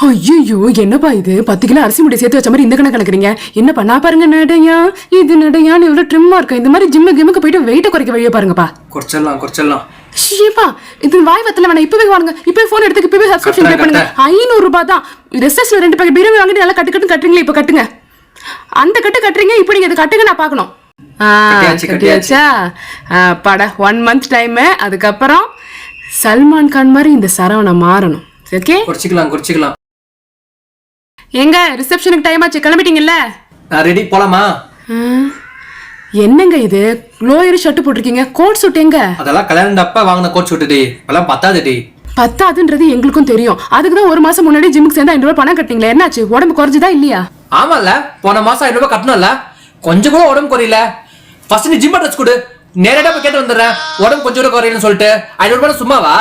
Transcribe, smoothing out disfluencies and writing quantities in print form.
ஐயோ என்னப்பா இது 10 கிலோ அரிசி முடி சேர்த்து வச்ச மாதிரி இந்த கணக்கு கணக்குறீங்க. என்னப்பா நான் பாருங்க நடையா இது நடையான்னு எவ்வளவு ட்ரிம்மா இருக்கா. இந்த மாதிரி ஜிம்முக்கு போயிட்டு வெயிட்ட குறைக்க வழியா பாருங்கப்பா. குறைச்சிடலாம். ஷேப்பா இது வாய் வத்தல வேணா. இப்பவே வாங்க, இப்பவே போன் எடுத்து இப்பவே சப்ஸ்கிரிப்ஷன் பே பண்ணுங்க. 500 ரூபாய் தான். ரெஸ்டஸ்ல 2 பேக்கெட் பீரோ வாங்கிட்டு நல்லா கட்டுறீங்களா? இப்ப கட்டுங்க. அந்த கட்டுறீங்க. இப்போ நீங்க இது கட்டுங்க, நான் பார்க்கணும். கட்டியாச்சா? பட 1 மந்த் டைம். அதுக்கப்புறம் சல்மான் கான் மாதிரி இந்த சரவண மாறணும். ஓகே, குறைச்சிக்கலாம். எங்க ரிசப்ஷனுக்கு டைம் ஆச்சு, கிளம்பிட்டீங்கல்ல? நான் ரெடி, போலாமா? என்னங்க இது லோயர் ஷர்ட் போட்டிருக்கீங்க, கோட் சூட் எங்க? அதெல்லாம் கல்யாணம் அப்ப வாங்கின கோட் சூட் டி, அதெல்லாம் பத்தாது டி. பத்தாதுன்றது எங்களுக்கும் தெரியும். அதுக்கு தான் 1 மாசம் முன்னாடி ஜிம்முக்கு சேர்ந்து 500 ரூபாய் பணம் கட்டிங்களே, என்னாச்சு? உடம்பு குறைஞ்சதா இல்லையா? ஆமால, போன மாசம் 500 ரூபாய் கட்டணும்ல, கொஞ்சம் கூட உடம்பு குறையல. ஃபர்ஸ்ட் நீ ஜிம் அட்ரஸ் கொடு, நேரடியா போய் கேட்டு வந்துடுறேன். உடம்பு கொஞ்சம் கூட குறையலன்னு சொல்லிட்டு 500 ரூபாய் சும்மாவா?